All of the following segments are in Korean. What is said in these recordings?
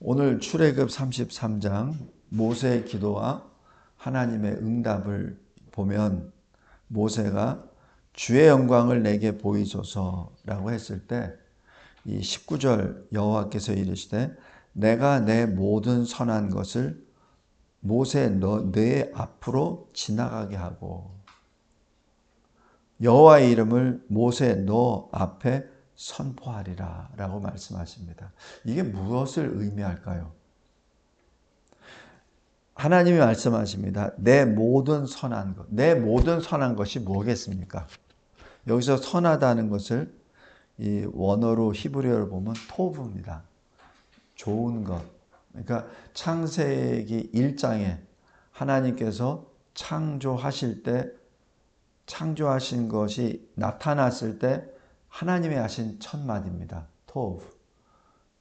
오늘 출애굽 33장 모세의 기도와 하나님의 응답을 보면 모세가 주의 영광을 내게 보이소서라고 했을 때 이 19절 여호와께서 이르시되 내가 내 모든 선한 것을 모세 내 앞으로 지나가게 하고 여호와의 이름을 모세 너 앞에 선포하리라 라고 말씀하십니다. 이게 무엇을 의미할까요? 하나님이 말씀하십니다. 내 모든 선한 것. 내 모든 선한 것이 뭐겠습니까? 여기서 선하다는 것을 이 원어로 히브리어로 보면 토브입니다. 좋은 것. 그러니까 창세기 1장에 하나님께서 창조하실 때 창조하신 것이 나타났을 때 하나님이 하신 첫 마디입니다. 토브.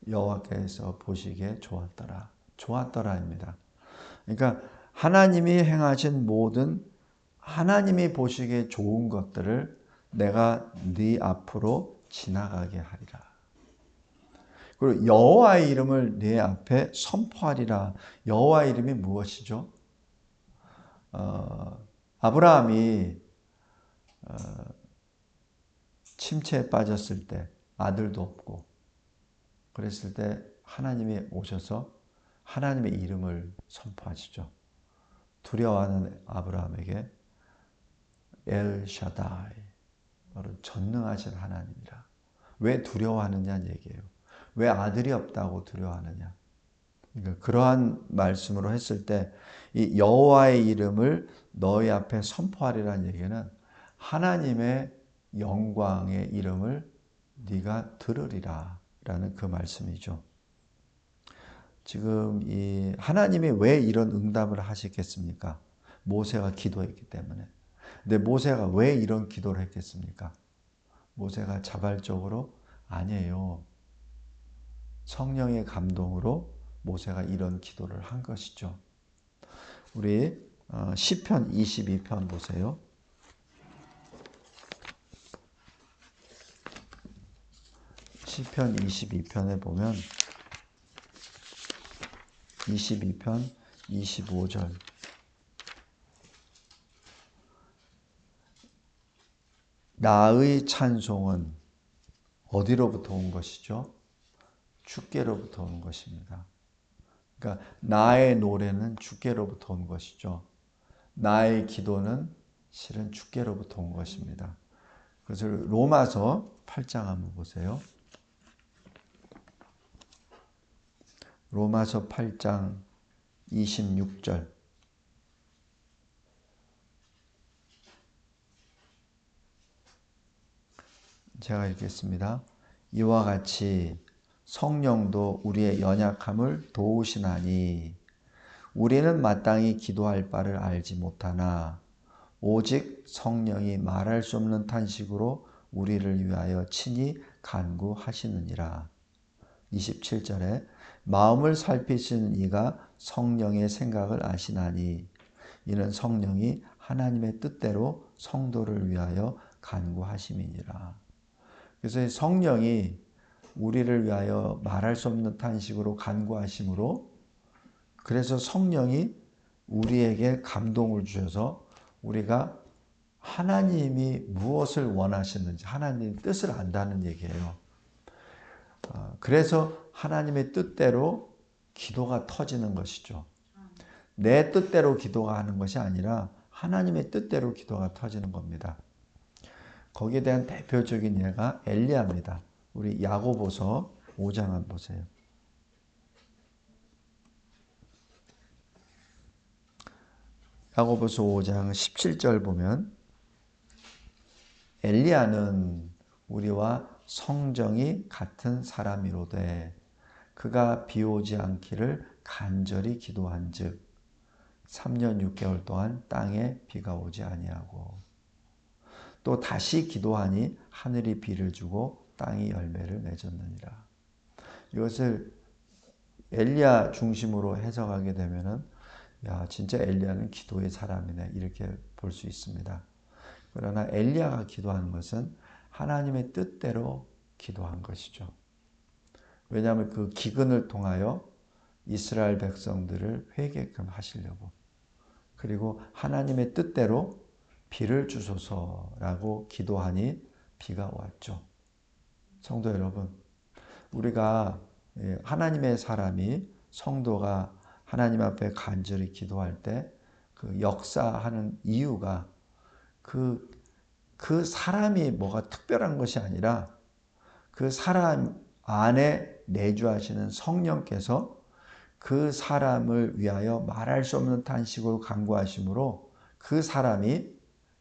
여호와께서 보시기에 좋았더라. 좋았더라입니다. 그러니까 하나님이 행하신 모든 하나님이 보시기에 좋은 것들을 내가 네 앞으로 지나가게 하리라. 그리고 여호와의 이름을 네 앞에 선포하리라. 여호와의 이름이 무엇이죠? 아브라함이 침체에 빠졌을 때 아들도 없고 그랬을 때 하나님이 오셔서 하나님의 이름을 선포하시죠. 두려워하는 아브라함에게 엘샤다이, 바로 전능하신 하나님이라. 왜 두려워하느냐는 얘기예요. 왜 아들이 없다고 두려워하느냐. 그러니까 그러한 말씀으로 했을 때 이 여호와의 이름을 너희 앞에 선포하리라는 얘기는 하나님의 영광의 이름을 네가 들으리라 라는 그 말씀이죠. 지금 이 하나님이 왜 이런 응답을 하시겠습니까? 모세가 기도했기 때문에. 근데 모세가 왜 이런 기도를 했겠습니까? 모세가 자발적으로 아니에요. 성령의 감동으로 모세가 이런 기도를 한 것이죠. 우리 시편 22편 보세요. 시편 22편에 보면 22편 25절 나의 찬송은 어디로부터 온 것이죠? 주께로부터 온 것입니다. 그러니까 나의 노래는 주께로부터 온 것이죠. 나의 기도는 실은 주께로부터 온 것입니다. 그래서 로마서 8장 한번 보세요. 로마서 8장 26절 제가 읽겠습니다. 이와 같이 성령도 우리의 연약함을 도우시나니 우리는 마땅히 기도할 바를 알지 못하나 오직 성령이 말할 수 없는 탄식으로 우리를 위하여 친히 간구하시느니라. 27절에 마음을 살피시는 이가 성령의 생각을 아시나니 이는 성령이 하나님의 뜻대로 성도를 위하여 간구하심이니라. 그래서 성령이 우리를 위하여 말할 수 없는 탄식으로 간구하심으로 그래서 성령이 우리에게 감동을 주셔서 우리가 하나님이 무엇을 원하시는지 하나님의 뜻을 안다는 얘기예요. 그래서 하나님의 뜻대로 기도가 터지는 것이죠. 내 뜻대로 기도가 하는 것이 아니라 하나님의 뜻대로 기도가 터지는 겁니다. 거기에 대한 대표적인 예가 엘리야입니다. 우리 야고보서 5장 한번 보세요. 야고보서 5장 17절 보면 엘리야는 우리와 성정이 같은 사람이로되 그가 비 오지 않기를 간절히 기도한즉 3년 6개월 동안 땅에 비가 오지 아니하고 또 다시 기도하니 하늘이 비를 주고 땅이 열매를 맺었느니라. 이것을 엘리야 중심으로 해석하게 되면은 야 진짜 엘리야는 기도의 사람이네 이렇게 볼 수 있습니다. 그러나 엘리야가 기도하는 것은 하나님의 뜻대로 기도한 것이죠. 왜냐하면 그 기근을 통하여 이스라엘 백성들을 회개케 하시려고. 그리고 하나님의 뜻대로 비를 주소서라고 기도하니 비가 왔죠. 성도 여러분, 우리가 하나님의 사람이 성도가 하나님 앞에 간절히 기도할 때 그 역사하는 이유가 그 사람이 뭐가 특별한 것이 아니라 그 사람 안에 내주하시는 성령께서 그 사람을 위하여 말할 수 없는 탄식으로 간구하심으로 그 사람이,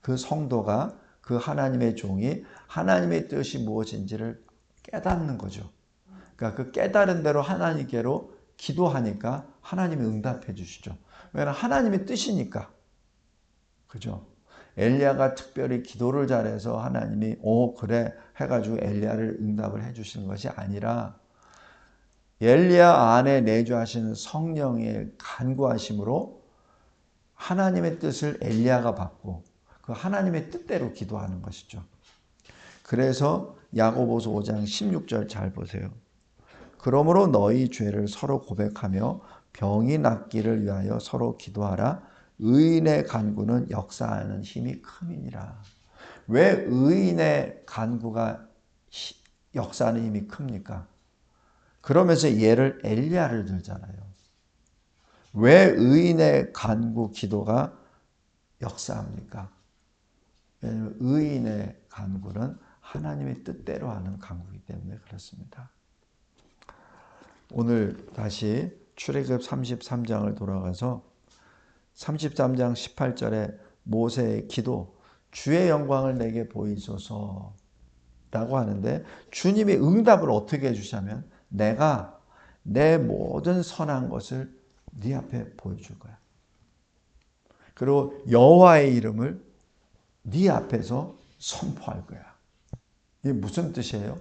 그 성도가, 그 하나님의 종이 하나님의 뜻이 무엇인지를 깨닫는 거죠. 그러니까 그 깨달은 대로 하나님께로 기도하니까 하나님이 응답해 주시죠. 왜냐하면 하나님의 뜻이니까. 그죠? 엘리야가 특별히 기도를 잘해서 하나님이 그래 해가지고 엘리야를 응답을 해 주시는 것이 아니라 엘리야 안에 내주하시는 성령의 간구하심으로 하나님의 뜻을 엘리야가 받고 그 하나님의 뜻대로 기도하는 것이죠. 그래서 야고보서 5장 16절 잘 보세요. 그러므로 너희 죄를 서로 고백하며 병이 낫기를 위하여 서로 기도하라. 의인의 간구는 역사하는 힘이 큼이니라. 왜 의인의 간구가 역사하는 힘이 큽니까? 그러면서 예를 엘리야를 들잖아요. 왜 의인의 간구 기도가 역사합니까? 왜냐하면 의인의 간구는 하나님의 뜻대로 하는 간구이기 때문에 그렇습니다. 오늘 다시 출애굽 33장을 돌아가서 33장 18절에 모세의 기도, 주의 영광을 내게 보이소서 라고 하는데 주님이 응답을 어떻게 해주시냐면 내가 내 모든 선한 것을 네 앞에 보여줄 거야. 그리고 여호와의 이름을 네 앞에서 선포할 거야. 이게 무슨 뜻이에요?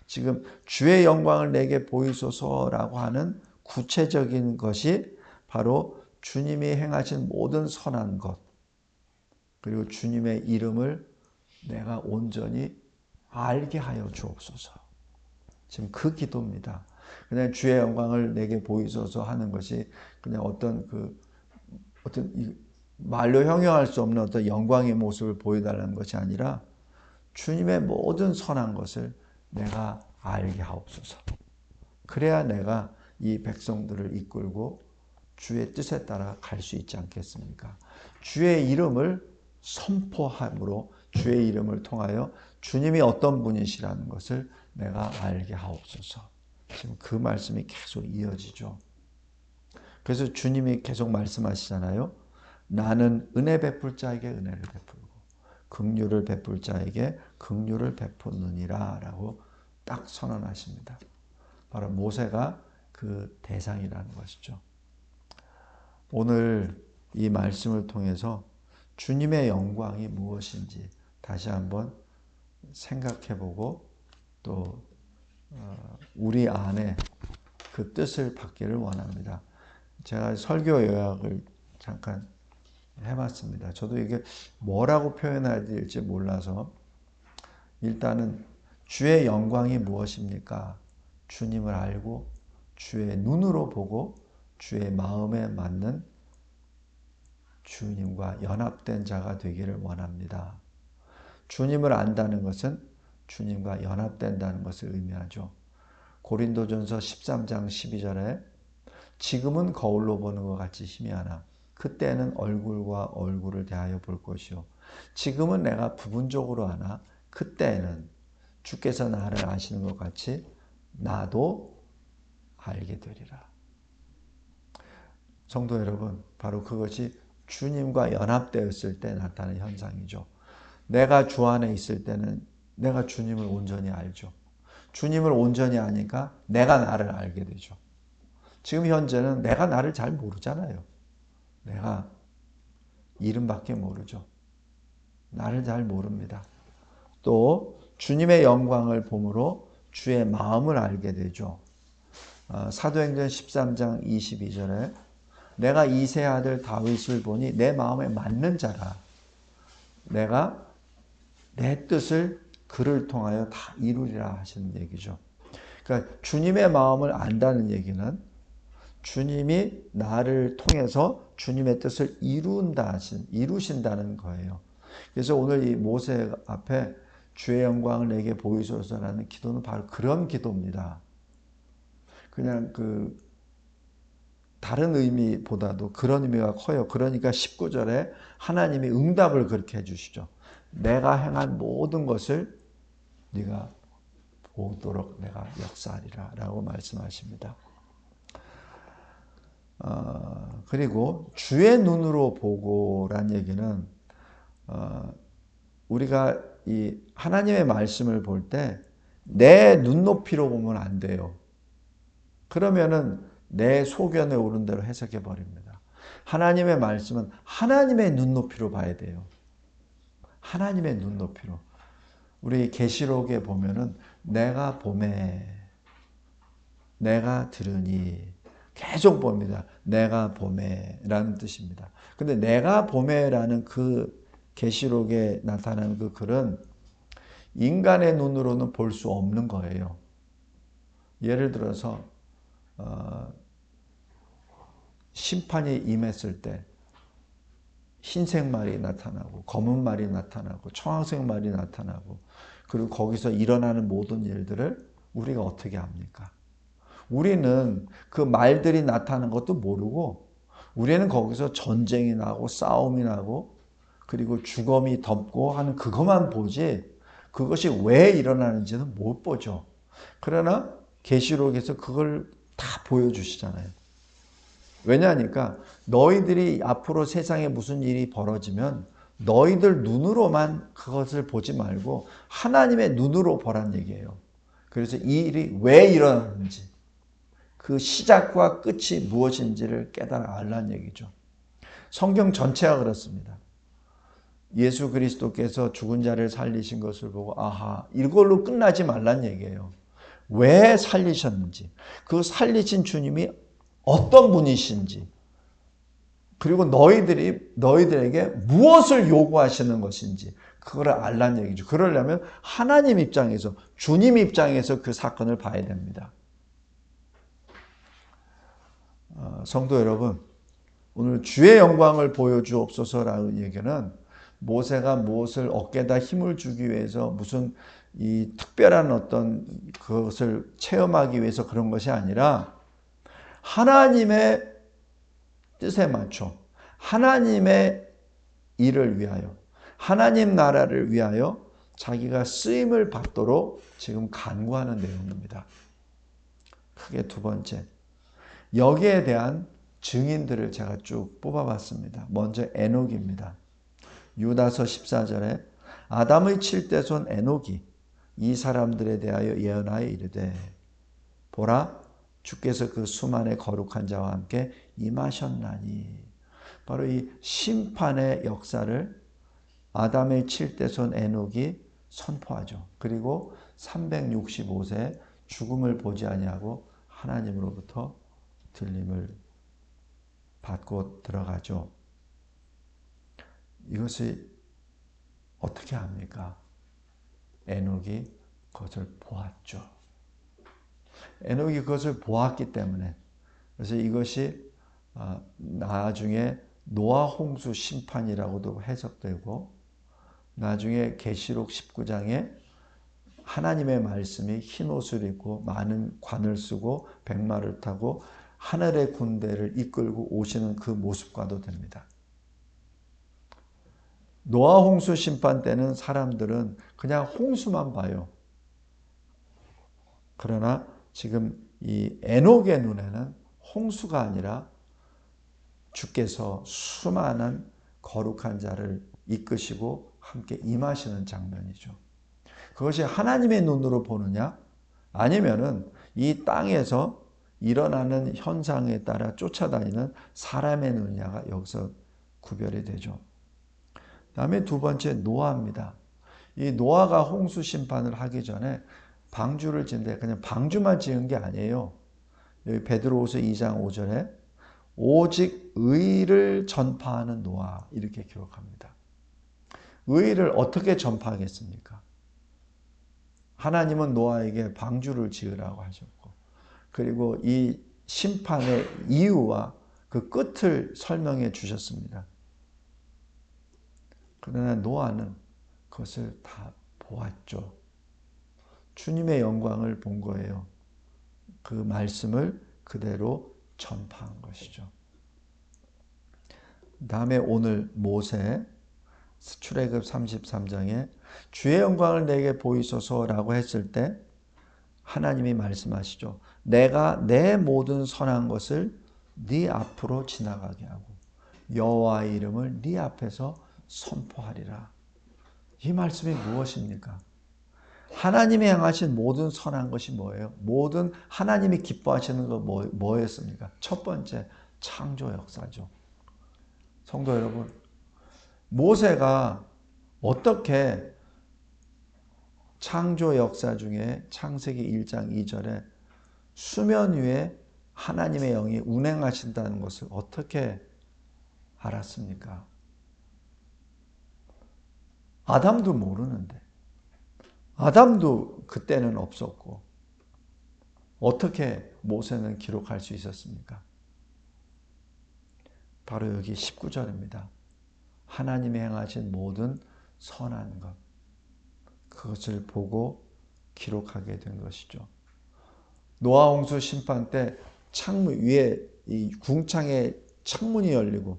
지금 주의 영광을 내게 보이소서라고 하는 구체적인 것이 바로 주님이 행하신 모든 선한 것, 그리고 주님의 이름을 내가 온전히 알게 하여 주옵소서. 지금 그 기도입니다. 그냥 주의 영광을 내게 보이소서 하는 것이 그냥 어떤 말로 형용할 수 없는 어떤 영광의 모습을 보여달라는 것이 아니라 주님의 모든 선한 것을 내가 알게 하옵소서. 그래야 내가 이 백성들을 이끌고 주의 뜻에 따라 갈 수 있지 않겠습니까? 주의 이름을 선포함으로 주의 이름을 통하여 주님이 어떤 분이시라는 것을 내가 알게 하옵소서. 지금 그 말씀이 계속 이어지죠. 그래서 주님이 계속 말씀하시잖아요. 나는 은혜 베풀 자에게 은혜를 베풀고 긍휼을 베풀 자에게 긍휼을 베푸느니라 라고 딱 선언하십니다. 바로 모세가 그 대상이라는 것이죠. 오늘 이 말씀을 통해서 주님의 영광이 무엇인지 다시 한번 생각해보고 또 우리 안에 그 뜻을 받기를 원합니다. 제가 설교 요약을 잠깐 해봤습니다. 저도 이게 뭐라고 표현해야 될지 몰라서 일단은 주의 영광이 무엇입니까? 주님을 알고 주의 눈으로 보고 주의 마음에 맞는 주님과 연합된 자가 되기를 원합니다. 주님을 안다는 것은 주님과 연합된다는 것을 의미하죠. 고린도전서 13장 12절에 지금은 거울로 보는 것 같이 희미하나 그때는 얼굴과 얼굴을 대하여 볼 것이요. 지금은 내가 부분적으로 아나 그때는 주께서 나를 아시는 것 같이 나도 알게 되리라. 성도 여러분, 바로 그것이 주님과 연합되었을 때 나타나는 현상이죠. 내가 주 안에 있을 때는 내가 주님을 온전히 알죠. 주님을 온전히 아니까 내가 나를 알게 되죠. 지금 현재는 내가 나를 잘 모르잖아요. 내가 이름밖에 모르죠. 나를 잘 모릅니다. 또 주님의 영광을 보므로 주의 마음을 알게 되죠. 사도행전 13장 22절에 내가 이새의 아들 다윗을 보니 내 마음에 맞는 자라. 내가 내 뜻을 그를 통하여 다 이루리라 하시는 얘기죠. 그러니까 주님의 마음을 안다는 얘기는 주님이 나를 통해서 주님의 뜻을 이루신다는 거예요. 그래서 오늘 이 모세 앞에 주의 영광을 내게 보이소서라는 기도는 바로 그런 기도입니다. 그냥 다른 의미보다도 그런 의미가 커요. 그러니까 19절에 하나님이 응답을 그렇게 해주시죠. 내가 행한 모든 것을 네가 보도록 내가 역사하리라 라고 말씀하십니다. 그리고 주의 눈으로 보고란 얘기는 우리가 이 하나님의 말씀을 볼 때 내 눈높이로 보면 안 돼요. 그러면은 내 소견에 오른 대로 해석해 버립니다. 하나님의 말씀은 하나님의 눈높이로 봐야 돼요. 하나님의 눈높이로. 우리 계시록에 보면은 내가 보매, 내가 들으니 계속 봅니다. 내가 보매라는 뜻입니다. 근데 내가 보매라는 그 계시록에 나타나는 그 글은 인간의 눈으로는 볼 수 없는 거예요. 예를 들어서 심판이 임했을 때 흰색 말이 나타나고 검은 말이 나타나고 청황색 말이 나타나고 그리고 거기서 일어나는 모든 일들을 우리가 어떻게 합니까? 우리는 그 말들이 나타나는 것도 모르고 우리는 거기서 전쟁이 나고 싸움이 나고 그리고 죽음이 덮고 하는 그것만 보지 그것이 왜 일어나는지는 못 보죠. 그러나 계시록에서 그걸 다 보여주시잖아요. 왜냐하니까 너희들이 앞으로 세상에 무슨 일이 벌어지면 너희들 눈으로만 그것을 보지 말고 하나님의 눈으로 보란 얘기예요. 그래서 이 일이 왜 일어나는지 그 시작과 끝이 무엇인지를 깨달아 알란 얘기죠. 성경 전체가 그렇습니다. 예수 그리스도께서 죽은 자를 살리신 것을 보고 아하 이걸로 끝나지 말란 얘기예요. 왜 살리셨는지 그 살리신 주님이 어떤 분이신지 그리고 너희들에게 무엇을 요구하시는 것인지 그거를 알란 얘기죠. 그러려면 하나님 입장에서 주님 입장에서 그 사건을 봐야 됩니다. 성도 여러분 오늘 주의 영광을 보여주옵소서라는 얘기는 모세가 무엇을 어깨에다 힘을 주기 위해서 무슨 이 특별한 어떤 그것을 체험하기 위해서 그런 것이 아니라 하나님의 뜻에 맞춰 하나님의 일을 위하여 하나님 나라를 위하여 자기가 쓰임을 받도록 지금 간구하는 내용입니다. 크게 두 번째 여기에 대한 증인들을 제가 쭉 뽑아봤습니다. 먼저 에녹입니다. 유다서 14절에 아담의 7대손 에녹이 이 사람들에 대하여 예언하여 이르되 보라 주께서 그 수만의 거룩한 자와 함께 임하셨나니 바로 이 심판의 역사를 아담의 7대손 에녹이 선포하죠. 그리고 365세 죽음을 보지 아니하고 하나님으로부터 들림을 받고 들어가죠. 이것이 어떻게 합니까? 에녹이 그것을 보았죠. 에녹이 그것을 보았기 때문에 그래서 이것이 나중에 노아 홍수 심판이라고도 해석되고 나중에 계시록 19장에 하나님의 말씀이 흰 옷을 입고 많은 관을 쓰고 백마를 타고 하늘의 군대를 이끌고 오시는 그 모습과도 됩니다. 노아 홍수 심판 때는 사람들은 그냥 홍수만 봐요. 그러나 지금 이 에녹의 눈에는 홍수가 아니라 주께서 수많은 거룩한 자를 이끄시고 함께 임하시는 장면이죠. 그것이 하나님의 눈으로 보느냐 아니면은 이 땅에서 일어나는 현상에 따라 쫓아다니는 사람의 눈이냐가 여기서 구별이 되죠. 다음에 두 번째 노아입니다. 이 노아가 홍수 심판을 하기 전에 방주를 짓는데 그냥 방주만 지은 게 아니에요. 여기 베드로후서 2장 5절에 오직 의를 전파하는 노아 이렇게 기록합니다. 의를 어떻게 전파하겠습니까? 하나님은 노아에게 방주를 지으라고 하셨고 그리고 이 심판의 이유와 그 끝을 설명해 주셨습니다. 그러나 노아는 그것을 다 보았죠. 주님의 영광을 본 거예요. 그 말씀을 그대로 전파한 것이죠. 다음에 오늘 모세 출애굽 33장에 주의 영광을 내게 보이소서라고 했을 때 하나님이 말씀하시죠. 내가 내 모든 선한 것을 네 앞으로 지나가게 하고 여호와의 이름을 네 앞에서 선포하리라. 이 말씀이 무엇입니까? 하나님이 행하신 모든 선한 것이 뭐예요? 모든 하나님이 기뻐하시는 거 뭐였습니까? 첫 번째 창조 역사죠. 성도 여러분, 모세가 어떻게 창조 역사 중에 창세기 1장 2절에 수면 위에 하나님의 영이 운행하신다는 것을 어떻게 알았습니까? 아담도 모르는데, 아담도 그때는 없었고 어떻게 모세는 기록할 수 있었습니까? 바로 여기 19절입니다. 하나님이 행하신 모든 선한 것, 그것을 보고 기록하게 된 것이죠. 노아 홍수 심판 때 창문 위에 이 궁창에 창문이 열리고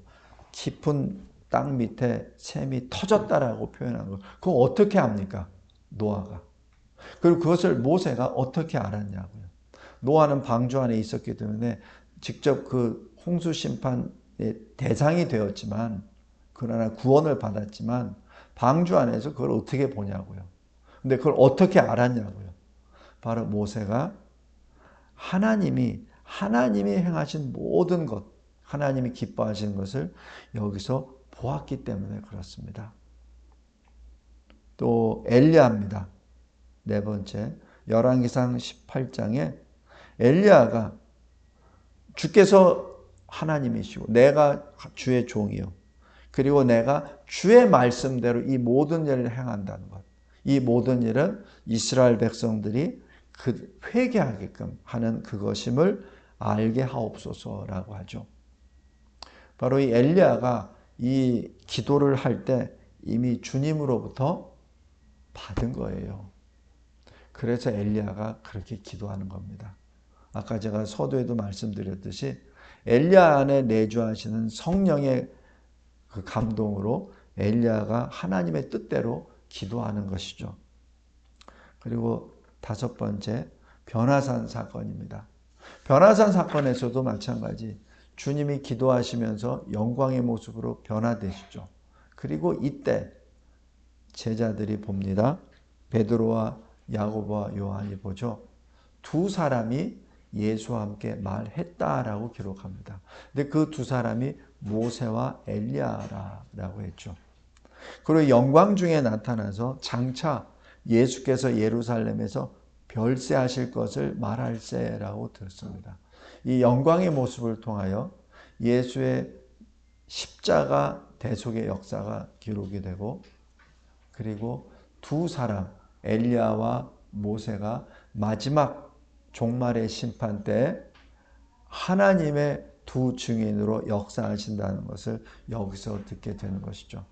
깊은 땅 밑에 샘이 터졌다라고 표현한 것. 그거 어떻게 합니까? 노아가. 그리고 그것을 모세가 어떻게 알았냐고요. 노아는 방주 안에 있었기 때문에 직접 그 홍수 심판의 대상이 되었지만, 그러나 구원을 받았지만 방주 안에서 그걸 어떻게 보냐고요. 근데 그걸 어떻게 알았냐고요. 바로 모세가 하나님이 행하신 모든 것, 하나님이 기뻐하시는 것을 여기서 보았기 때문에 그렇습니다. 또 엘리야입니다. 네 번째, 열왕기상 18장에 엘리야가 주께서 하나님이시고 내가 주의 종이요. 그리고 내가 주의 말씀대로 이 모든 일을 행한다는 것. 이 모든 일은 이스라엘 백성들이 회개하게끔 하는 그것임을 알게 하옵소서라고 하죠. 바로 이 엘리야가 이 기도를 할 때 이미 주님으로부터 받은 거예요. 그래서 엘리야가 그렇게 기도하는 겁니다. 아까 제가 서두에도 말씀드렸듯이 엘리야 안에 내주하시는 성령의 그 감동으로 엘리야가 하나님의 뜻대로 기도하는 것이죠. 그리고 다섯 번째, 변화산 사건입니다. 변화산 사건에서도 마찬가지 주님이 기도하시면서 영광의 모습으로 변화되시죠. 그리고 이때 제자들이 봅니다. 베드로와 야고보와 요한이 보죠. 두 사람이 예수와 함께 말했다라고 기록합니다. 근데 그 두 사람이 모세와 엘리야라고 했죠. 그리고 영광 중에 나타나서 장차 예수께서 예루살렘에서 별세하실 것을 말할세라고 들었습니다. 이 영광의 모습을 통하여 예수의 십자가 대속의 역사가 기록이 되고, 그리고 두 사람 엘리야와 모세가 마지막 종말의 심판 때 하나님의 두 증인으로 역사하신다는 것을 여기서 듣게 되는 것이죠.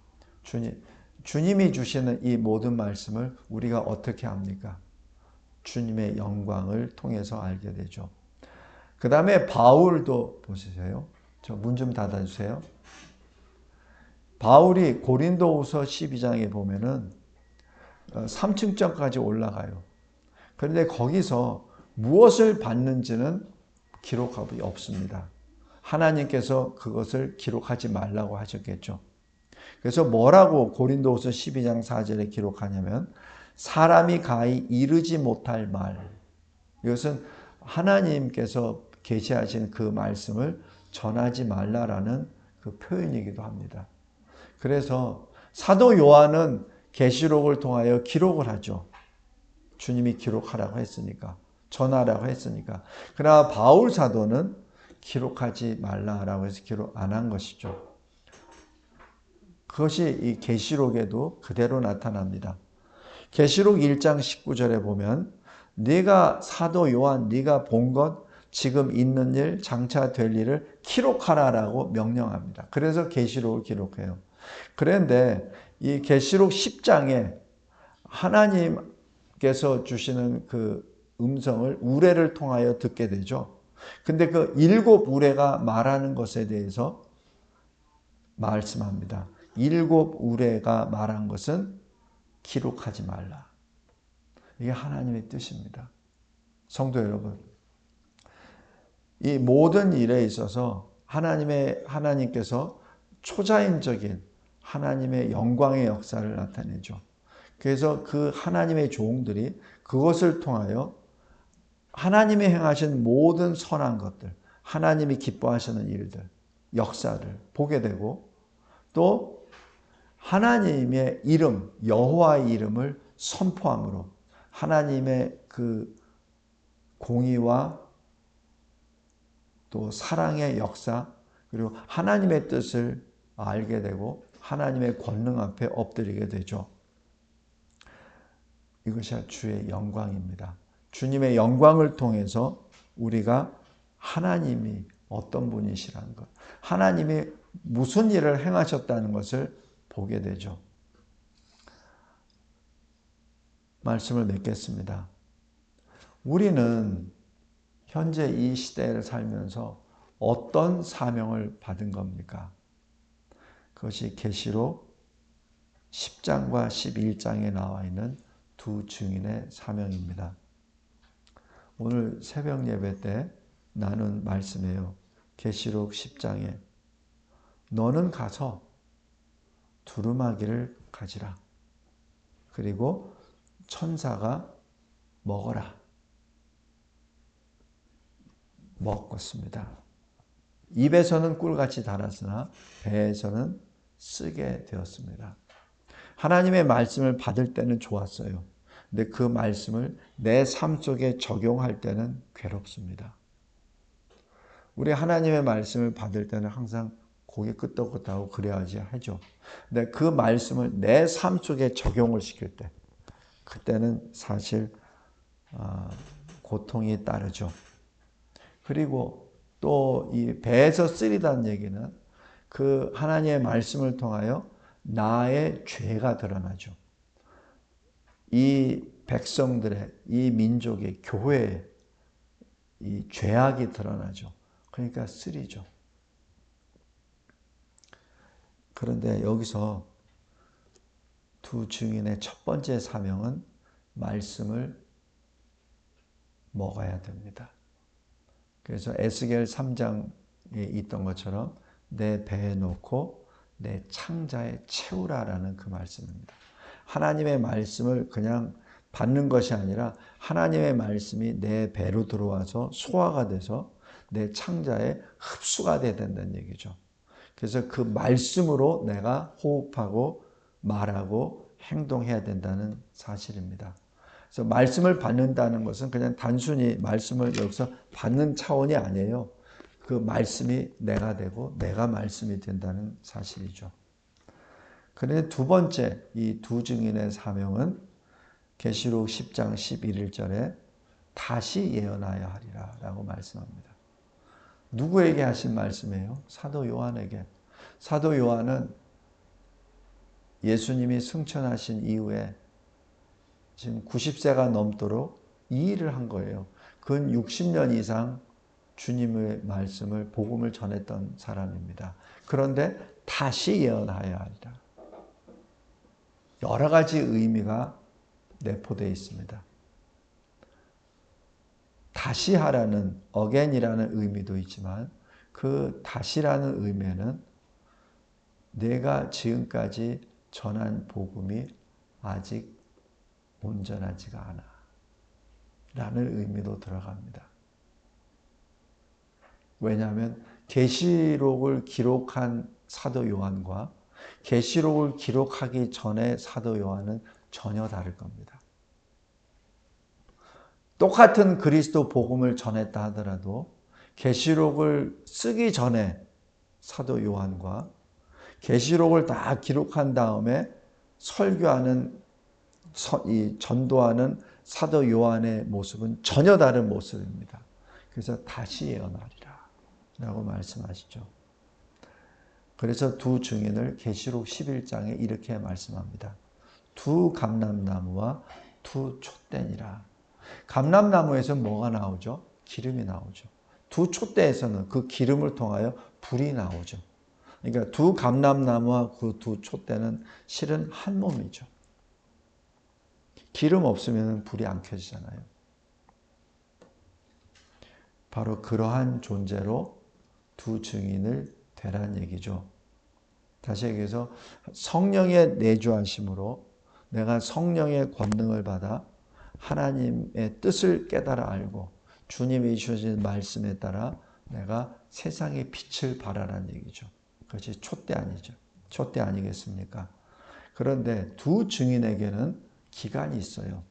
주님이 주시는 이 모든 말씀을 우리가 어떻게 합니까? 주님의 영광을 통해서 알게 되죠. 그 다음에 바울도 보세요. 저 문 좀 닫아주세요. 바울이 고린도후서 12장에 보면은 3층까지 올라가요. 그런데 거기서 무엇을 받는지는 기록함이 없습니다. 하나님께서 그것을 기록하지 말라고 하셨겠죠. 그래서 뭐라고 고린도후서 12장 4절에 기록하냐면 사람이 가히 이르지 못할 말. 이것은 하나님께서 계시하신 그 말씀을 전하지 말라라는 그 표현이기도 합니다. 그래서 사도 요한은 계시록을 통하여 기록을 하죠. 주님이 기록하라고 했으니까, 전하라고 했으니까. 그러나 바울 사도는 기록하지 말라라고 해서 기록 안 한 것이죠. 그것이 이 계시록에도 그대로 나타납니다. 계시록 1장 19절에 보면 네가 사도 요한 네가 본 것 지금 있는 일, 장차 될 일을 기록하라라고 명령합니다. 그래서 계시록을 기록해요. 그런데 이 계시록 10장에 하나님께서 주시는 그 음성을 우레를 통하여 듣게 되죠. 근데 그 7 우레가 말하는 것에 대해서 말씀합니다. 7 우레가 말한 것은 기록하지 말라. 이게 하나님의 뜻입니다. 성도 여러분, 이 모든 일에 있어서 하나님께서 초자연적인 하나님의 영광의 역사를 나타내죠. 그래서 그 하나님의 종들이 그것을 통하여 하나님이 행하신 모든 선한 것들, 하나님이 기뻐하시는 일들, 역사를 보게 되고 또 하나님의 이름, 여호와의 이름을 선포함으로 하나님의 그 공의와 또 사랑의 역사 그리고 하나님의 뜻을 알게 되고 하나님의 권능 앞에 엎드리게 되죠. 이것이 주의 영광입니다. 주님의 영광을 통해서 우리가 하나님이 어떤 분이시라는 것, 하나님이 무슨 일을 행하셨다는 것을 보게 되죠. 말씀을 맺겠습니다. 우리는 현재 이 시대를 살면서 어떤 사명을 받은 겁니까? 그것이 계시록 10장과 11장에 나와 있는 두 증인의 사명입니다. 오늘 새벽 예배 때 나눈 말씀이에요. 계시록 10장에 너는 가서 두루마기를 가지라. 그리고 천사가 먹어라. 먹었습니다. 입에서는 꿀같이 달았으나 배에서는 쓰게 되었습니다. 하나님의 말씀을 받을 때는 좋았어요. 근데 그 말씀을 내 삶 속에 적용할 때는 괴롭습니다. 우리 하나님의 말씀을 받을 때는 항상 고개 끄덕끄덕하고 그래야지 하죠. 근데 그 말씀을 내 삶 속에 적용을 시킬 때 그때는 사실 고통이 따르죠. 그리고 또 이 배에서 쓰리다는 얘기는 그 하나님의 말씀을 통하여 나의 죄가 드러나죠. 이 백성들의, 이 민족의, 교회의 이 죄악이 드러나죠. 그러니까 쓰리죠. 그런데 여기서 두 증인의 첫 번째 사명은 말씀을 먹어야 됩니다. 그래서 에스겔 3장에 있던 것처럼 내 배에 넣고 내 창자에 채우라라는 그 말씀입니다. 하나님의 말씀을 그냥 받는 것이 아니라 하나님의 말씀이 내 배로 들어와서 소화가 돼서 내 창자에 흡수가 돼야 된다는 얘기죠. 그래서 그 말씀으로 내가 호흡하고 말하고 행동해야 된다는 사실입니다. 그래서 말씀을 받는다는 것은 그냥 단순히 말씀을 여기서 받는 차원이 아니에요. 그 말씀이 내가 되고 내가 말씀이 된다는 사실이죠. 그런데 두 번째 이 두 증인의 사명은 계시록 10장 11절에 다시 예언하여 하리라 라고 말씀합니다. 누구에게 하신 말씀이에요? 사도 요한에게. 사도 요한은 예수님이 승천하신 이후에 지금 90세가 넘도록 이 일을 한 거예요. 근 60년 이상 주님의 말씀을, 복음을 전했던 사람입니다. 그런데 다시 예언하여 하리라. 여러 가지 의미가 내포되어 있습니다. 다시 하라는, again이라는 의미도 있지만 그 다시라는 의미는 내가 지금까지 전한 복음이 아직 온전하지가 않아 라는 의미도 들어갑니다. 왜냐하면 계시록을 기록한 사도 요한과 계시록을 기록하기 전에 사도 요한은 전혀 다를 겁니다. 똑같은 그리스도 복음을 전했다 하더라도 계시록을 쓰기 전에 사도 요한과 계시록을 다 기록한 다음에 설교하는 이 전도하는 사도 요한의 모습은 전혀 다른 모습입니다. 그래서 다시 예언하리라 라고 말씀하시죠. 그래서 두 증인을 계시록 11장에 이렇게 말씀합니다. 두 감람나무와 두 촛대니라. 감람나무에서 뭐가 나오죠? 기름이 나오죠. 두 촛대에서는 그 기름을 통하여 불이 나오죠. 그러니까 두 감람나무와 그 두 촛대는 실은 한 몸이죠. 기름 없으면 불이 안 켜지잖아요. 바로 그러한 존재로 두 증인을 되란 얘기죠. 다시 얘기해서 성령의 내주하심으로 내가 성령의 권능을 받아 하나님의 뜻을 깨달아 알고 주님이 주신 말씀에 따라 내가 세상의 빛을 발하라는 얘기죠. 그것이 촛대 아니죠. 촛대 아니겠습니까? 그런데 두 증인에게는 기간이 있어요.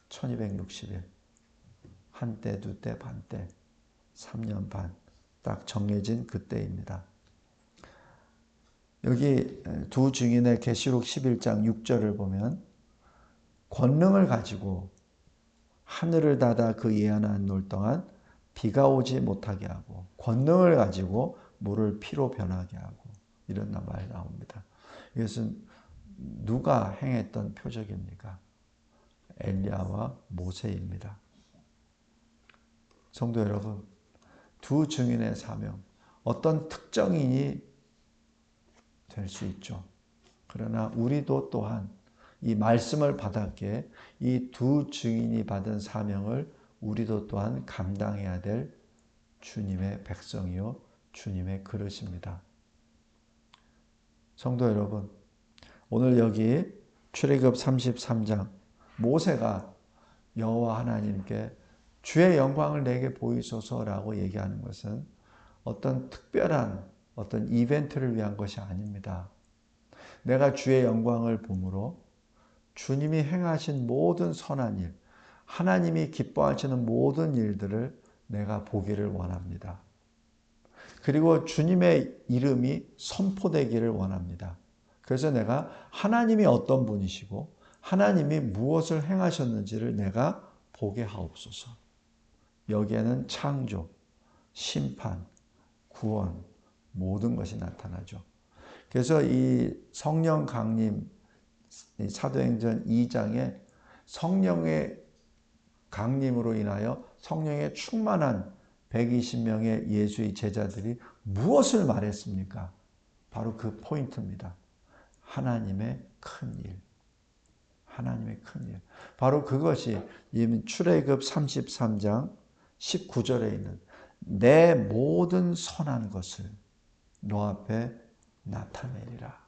1260일. 한때, 두때, 반때, 3년 반. 딱 정해진 그때입니다. 여기 두 증인의 계시록 11장 6절을 보면 권능을 가지고 하늘을 닫아 그 예언한 놀 동안 비가 오지 못하게 하고 권능을 가지고 물을 피로 변하게 하고 이런 말이 나옵니다. 이것은 누가 행했던 표적입니까? 엘리야와 모세입니다. 성도 여러분, 두 증인의 사명, 어떤 특정인이 될 수 있죠. 그러나 우리도 또한 이 말씀을 받았기에 이 두 증인이 받은 사명을 우리도 또한 감당해야 될 주님의 백성이요 주님의 그릇입니다. 성도 여러분, 오늘 여기 출애굽 33장 모세가 여호와 하나님께 주의 영광을 내게 보이소서라고 얘기하는 것은 어떤 특별한 어떤 이벤트를 위한 것이 아닙니다. 내가 주의 영광을 보므로 주님이 행하신 모든 선한 일, 하나님이 기뻐하시는 모든 일들을 내가 보기를 원합니다. 그리고 주님의 이름이 선포되기를 원합니다. 그래서 내가 하나님이 어떤 분이시고 하나님이 무엇을 행하셨는지를 내가 보게 하옵소서. 여기에는 창조, 심판, 구원 모든 것이 나타나죠. 그래서 이 성령 강림 사도행전 2장에 성령의 강림으로 인하여 성령의 충만한 120명의 예수의 제자들이 무엇을 말했습니까? 바로 그 포인트입니다. 하나님의 큰 일. 하나님의 큰 일. 바로 그것이 출애굽 33장 19절에 있는 내 모든 선한 것을 너 앞에 나타내리라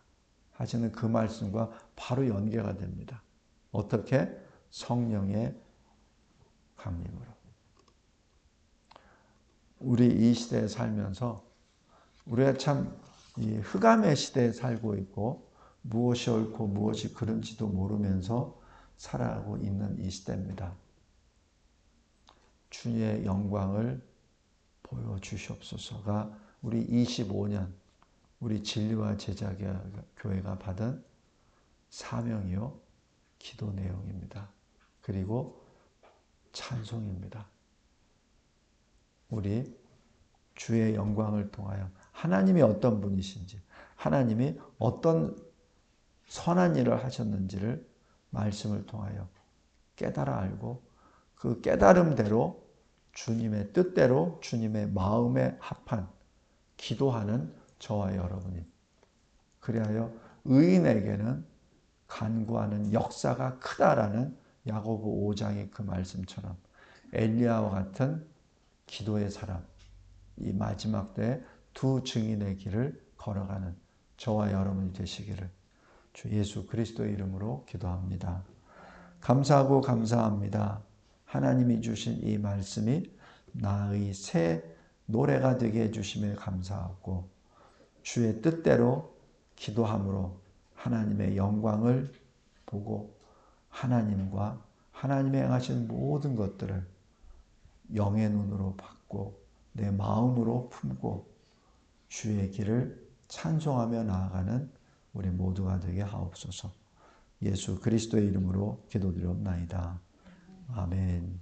하시는 그 말씀과 바로 연계가 됩니다. 어떻게? 성령의 강림으로. 우리 이 시대에 살면서 우리가 참 이 흑암의 시대에 살고 있고 무엇이 옳고 무엇이 그른지도 모르면서 살아가고 있는 이 시대입니다. 주의 영광을 보여주시옵소서가 우리 25년 우리 진리와 제자교회가 받은 사명이요 기도 내용입니다. 그리고 찬송입니다. 우리 주의 영광을 통하여 하나님이 어떤 분이신지 하나님이 어떤 선한 일을 하셨는지를 말씀을 통하여 깨달아 알고 그 깨달음대로 주님의 뜻대로 주님의 마음에 합한 기도하는 저와 여러분이 그리하여 의인에게는 간구하는 역사가 크다라는 야고보 5장의 그 말씀처럼 엘리야와 같은 기도의 사람 이 마지막 때 두 증인의 길을 걸어가는 저와 여러분이 되시기를 주 예수 그리스도의 이름으로 기도합니다. 감사하고 감사합니다. 하나님이 주신 이 말씀이 나의 새 노래가 되게 해주심에 감사하고 주의 뜻대로 기도함으로 하나님의 영광을 보고 하나님과 하나님의 행하신 모든 것들을 영의 눈으로 받고 내 마음으로 품고 주의 길을 찬송하며 나아가는 우리 모두가 되게 하옵소서. 예수 그리스도의 이름으로 기도드리옵나이다. 아멘.